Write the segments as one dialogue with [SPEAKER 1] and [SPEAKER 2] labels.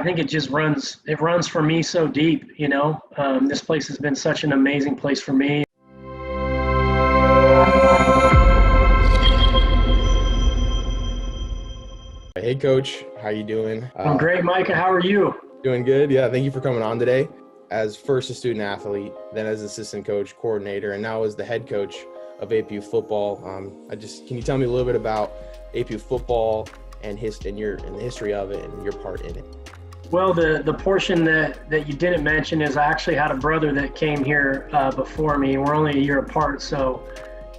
[SPEAKER 1] think it runs for me so deep, This place has been such an amazing place for me.
[SPEAKER 2] Hey, Coach. How you doing?
[SPEAKER 1] I'm great, Micah. How are you?
[SPEAKER 2] Doing good. Yeah, thank you for coming on today. As first a student athlete, then as assistant coach, coordinator, and now as the head coach of APU football. Can you tell me a little bit about APU football and the history of it and your part in it?
[SPEAKER 1] Well, the portion that you didn't mention is I actually had a brother that came here before me. We're only a year apart, so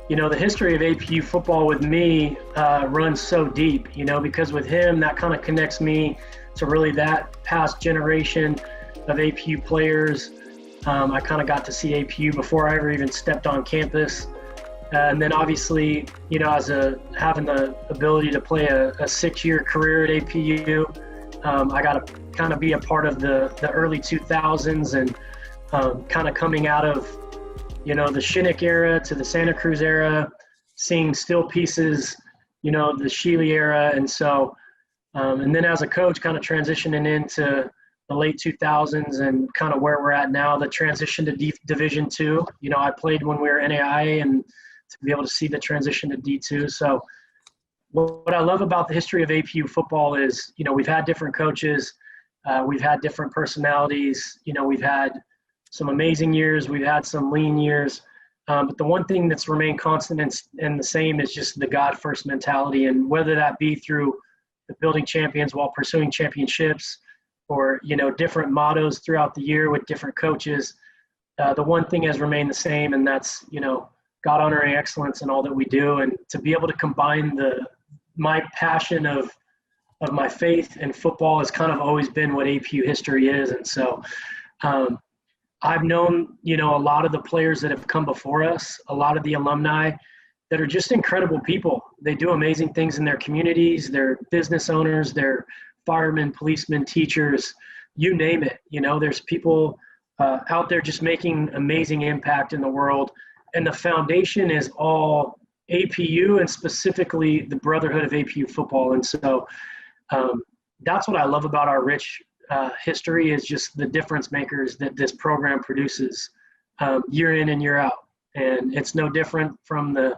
[SPEAKER 1] the history of APU football with me runs so deep, because with him, that kind of connects me to really that past generation of APU players. I kind of got to see APU before I ever even stepped on campus. And then obviously, having the ability to play a 6-year career at APU, I got to kind of be a part of the early 2000s and kind of coming out of the Shinnick era to the Santa Cruz era, seeing still pieces, the Shealy era. And so, and then as a coach, kind of transitioning into the late 2000s and kind of where we're at now, the transition to Division II. I played when we were NAIA and to be able to see the transition to D2. So what I love about the history of APU football is, we've had different coaches, we've had different personalities, we've had some amazing years, we've had some lean years, but the one thing that's remained constant and the same is just the God first mentality. And whether that be through the building champions while pursuing championships or, different mottos throughout the year with different coaches, the one thing has remained the same, and that's, God honoring excellence in all that we do. And to be able to combine my passion of my faith and football has kind of always been what APU history is. And so I've known, a lot of the players that have come before us, a lot of the alumni that are just incredible people. They do amazing things in their communities. They're business owners, they're firemen, policemen, teachers, you name it. There's people out there just making amazing impact in the world. And the foundation is all APU and specifically the brotherhood of APU football. And so that's what I love about our rich history is just the difference makers that this program produces year in and year out. And it's no different from the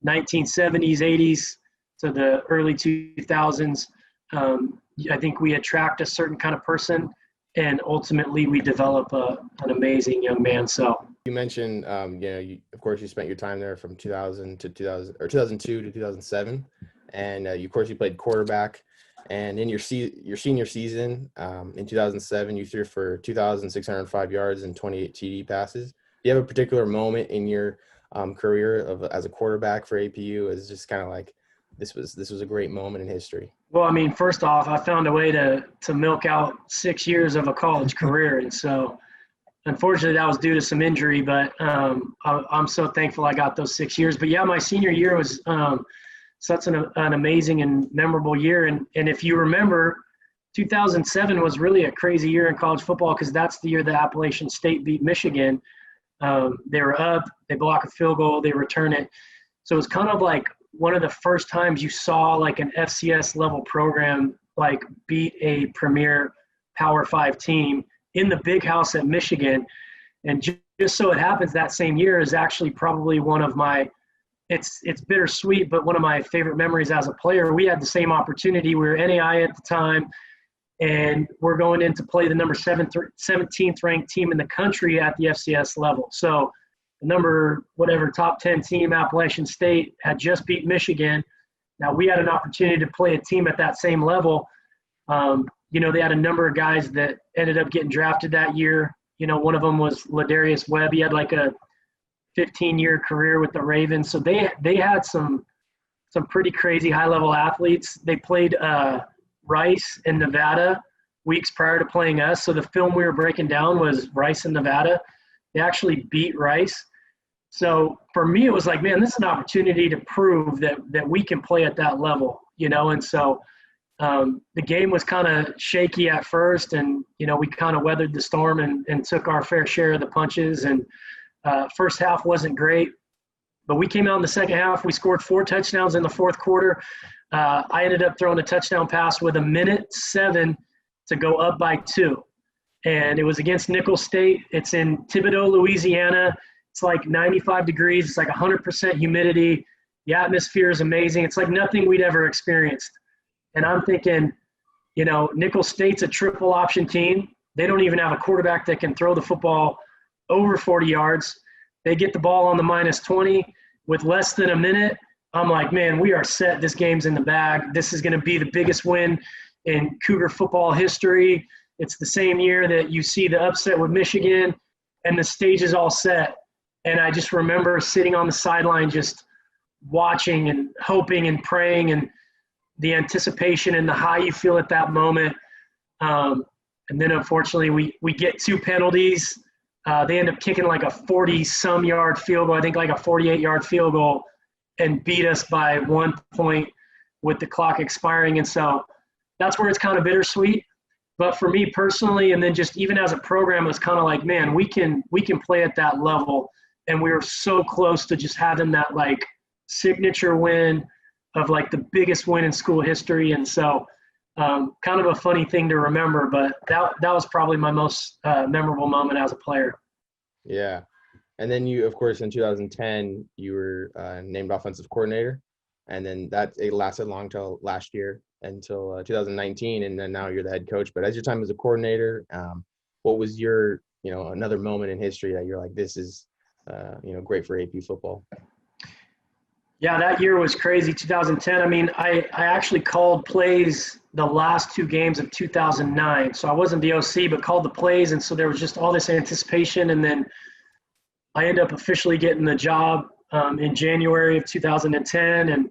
[SPEAKER 1] 1970s, 80s to the early 2000s. I think we attract a certain kind of person and ultimately we develop an amazing young man. So
[SPEAKER 2] you mentioned, of course, you spent your time there from 2002 to 2007, and of course you played quarterback. And in your senior season in 2007, you threw for 2,605 yards and 28 TD passes. Do you have a particular moment in your career as a quarterback for APU as just kind of like this was a great moment in history?
[SPEAKER 1] Well, first off, I found a way to milk out 6 years of a college career, and so unfortunately that was due to some injury. But I'm so thankful I got those 6 years. But yeah, my senior year was such an amazing and memorable year. And if you remember, 2007 was really a crazy year in college football because that's the year that Appalachian State beat Michigan. They were up, they block a field goal, they return it. So it was kind of like one of the first times you saw like an FCS level program like beat a premier Power 5 team in the big house at Michigan. And just so it happens that same year is actually probably one of my it's bittersweet, but one of my favorite memories as a player. We had the same opportunity. We were NAI at the time, and we're going in to play the number 17th ranked team in the country at the FCS level. So the top 10 team, Appalachian State, had just beat Michigan. Now we had an opportunity to play a team at that same level. They had a number of guys that ended up getting drafted that year. One of them was Ladarius Webb. He had like a 15-year career with the Ravens. So they had some pretty crazy high-level athletes. They played Rice in Nevada weeks prior to playing us. So the film we were breaking down was Rice in Nevada. They actually beat Rice. So for me, it was like, man, this is an opportunity to prove that we can play at that level, And so the game was kind of shaky at first, and, we kind of weathered the storm and took our fair share of the punches. And first half wasn't great, but we came out in the second half. We scored 4 touchdowns in the fourth quarter. I ended up throwing a touchdown pass with 1:07 to go up by 2. And it was against Nicholls State. It's in Thibodaux, Louisiana. It's like 95 degrees. It's like 100% humidity. The atmosphere is amazing. It's like nothing we'd ever experienced. And I'm thinking, Nicholls State's a triple option team. They don't even have a quarterback that can throw the football over 40 yards. They get the ball on the -20 with less than a minute. I'm like, man, we are set. This game's in the bag. This is going to be the biggest win in Cougar football history. It's the same year that you see the upset with Michigan, and the stage is all set. And I just remember sitting on the sideline just watching and hoping and praying, and the anticipation and the high you feel at that moment. And then unfortunately we get 2 penalties. They end up kicking like a 40-some yard field goal, I think like a 48-yard field goal, and beat us by 1 point with the clock expiring. And so that's where it's kind of bittersweet. But for me personally, and then just even as a program, it's kind of like, man, we can play at that level. And we were so close to just having that like signature win of like the biggest win in school history. And so kind of a funny thing to remember, but that was probably my most memorable moment as a player.
[SPEAKER 2] Yeah. And then you, of course, in 2010, you were named offensive coordinator. And then it lasted long till last year, until 2019. And then now you're the head coach. But as your time as a coordinator, what was your, another moment in history that you're like, this is, great for AP football?
[SPEAKER 1] Yeah, that year was crazy, 2010. I mean, I actually called plays the last 2 games of 2009. So I wasn't the OC, but called the plays. And so there was just all this anticipation. And then I ended up officially getting the job in January of 2010. And,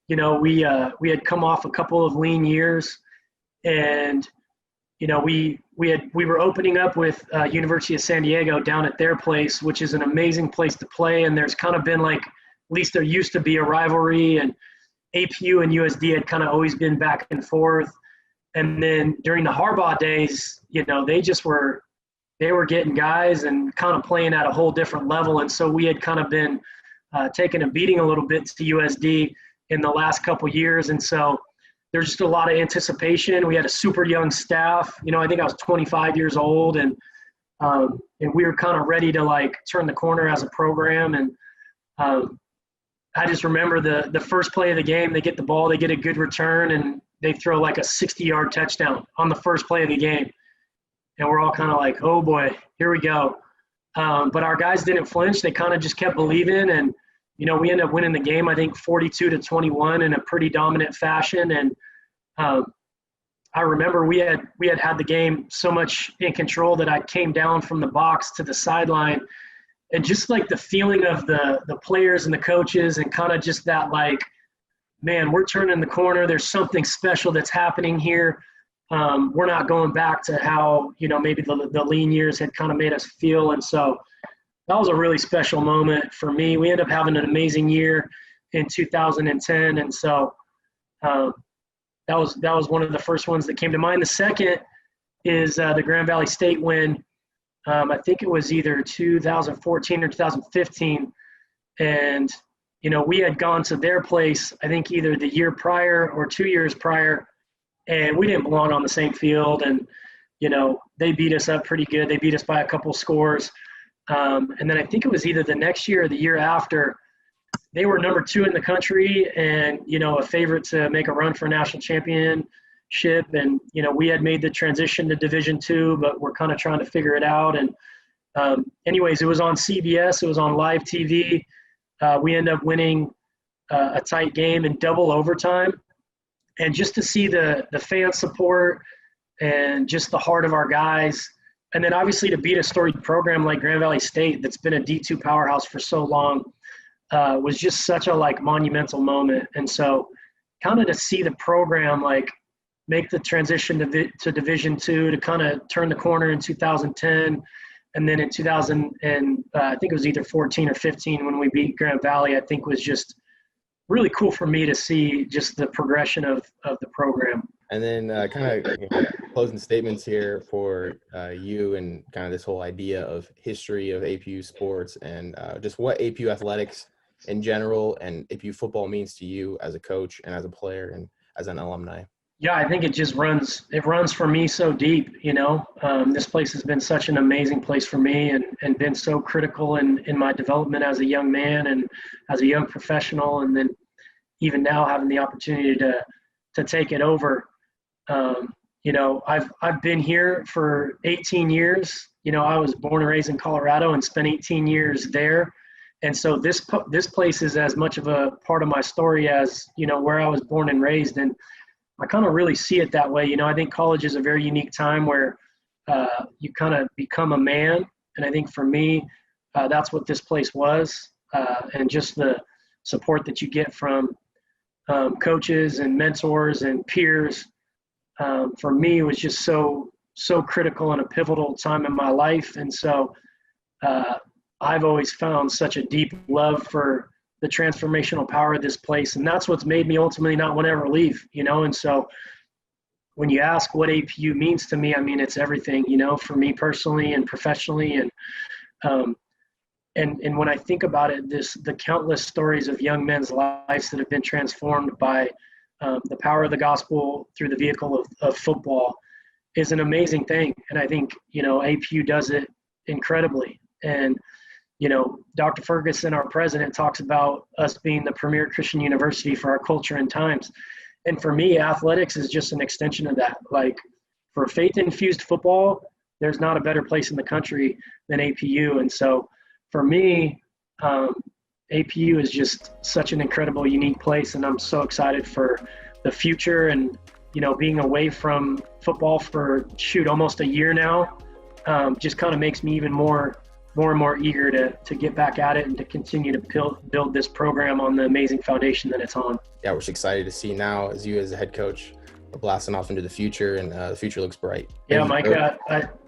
[SPEAKER 1] we had come off a couple of lean years. And, we were opening up with University of San Diego down at their place, which is an amazing place to play. And there's kind of been like, at least there used to be a rivalry, and APU and USD had kind of always been back and forth. And then during the Harbaugh days, they were getting guys and kind of playing at a whole different level. And so we had kind of been taking a beating a little bit to USD in the last couple of years. And so there's just a lot of anticipation. We had a super young staff. I think I was 25 years old, and we were kind of ready to like turn the corner as a program. And I just remember the first play of the game, they get the ball, they get a good return, and they throw like a 60-yard touchdown on the first play of the game. And we're all kind of like, oh boy, here we go. But our guys didn't flinch. They kind of just kept believing. And, we ended up winning the game, I think 42-21 in a pretty dominant fashion. And I remember we had the game so much in control that I came down from the box to the sideline. And just like the feeling of the players and the coaches, and kind of just that like, man, we're turning the corner. There's something special that's happening here. We're not going back to how, maybe the lean years had kind of made us feel. And so that was a really special moment for me. We ended up having an amazing year in 2010. And so that was one of the first ones that came to mind. The second is the Grand Valley State win. I think it was either 2014 or 2015. And, we had gone to their place, I think either the year prior or 2 years prior, and we didn't belong on the same field. And, they beat us up pretty good. They beat us by a couple scores. And then I think it was either the next year or the year after, they were number 2 in the country and, a favorite to make a run for a national championship. And, we had made the transition to Division II, but we're kind of trying to figure it out. And anyways, it was on CBS. It was on live TV. We ended up winning a tight game in double overtime. And just to see the fan support and just the heart of our guys, and then obviously to beat a storied program like Grand Valley State that's been a D2 powerhouse for so long, was just such a like monumental moment. And so kind of to see the program like make the transition to Division II, to kind of turn the corner in 2010, and then in 2000 and I think it was either 14 or 15 when we beat Grand Valley, I think was just really cool for me to see just the progression of the program.
[SPEAKER 2] And then kind of closing statements here for you and kind of this whole idea of history of APU sports and just what APU athletics in general and APU football means to you as a coach and as a player and as an alumni.
[SPEAKER 1] Yeah, I think it runs for me so deep, you know. This place has been such an amazing place for me, and been so critical in my development as a young man and as a young professional. And then even now having the opportunity to take it over. You know, I've been here for 18 years. You know, I was born and raised in Colorado and spent 18 years there. And so this place is as much of a part of my story as, you know, where I was born and raised. And I kind of really see it that way. You know, I think college is a very unique time where you kind of become a man. And I think for me, that's what this place was. And just the support that you get from coaches and mentors and peers, for me was just so critical and a pivotal time in my life. And so I've always found such a deep love for the transformational power of this place. And that's what's made me ultimately not want to ever leave, you know? And so when you ask what APU means to me, I mean, it's everything, you know, for me personally and professionally. And when I think about it, the countless stories of young men's lives that have been transformed by the power of the gospel through the vehicle of football is an amazing thing. And I think, you know, APU does it incredibly. And, you know, Dr. Ferguson, our president, talks about us being the premier Christian university for our culture and times. And for me, athletics is just an extension of that. Like, for faith-infused football, there's not a better place in the country than APU. And so for me, APU is just such an incredible, unique place. And I'm so excited for the future. And, you know, being away from football for, almost a year now, just kind of makes me even more and more eager to get back at it and to continue to build this program on the amazing foundation that it's on.
[SPEAKER 2] Yeah, we're just excited to see now as you as a head coach are blasting off into the future, and the future looks bright.
[SPEAKER 1] Yeah, Micah,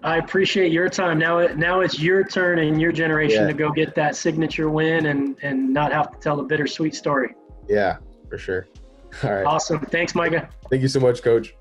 [SPEAKER 1] I appreciate your time. Now it's your turn and your generation to go get that signature win and not have to tell a bittersweet story.
[SPEAKER 2] Yeah, for sure. All right.
[SPEAKER 1] Awesome. Thanks, Micah.
[SPEAKER 2] Thank you so much, Coach.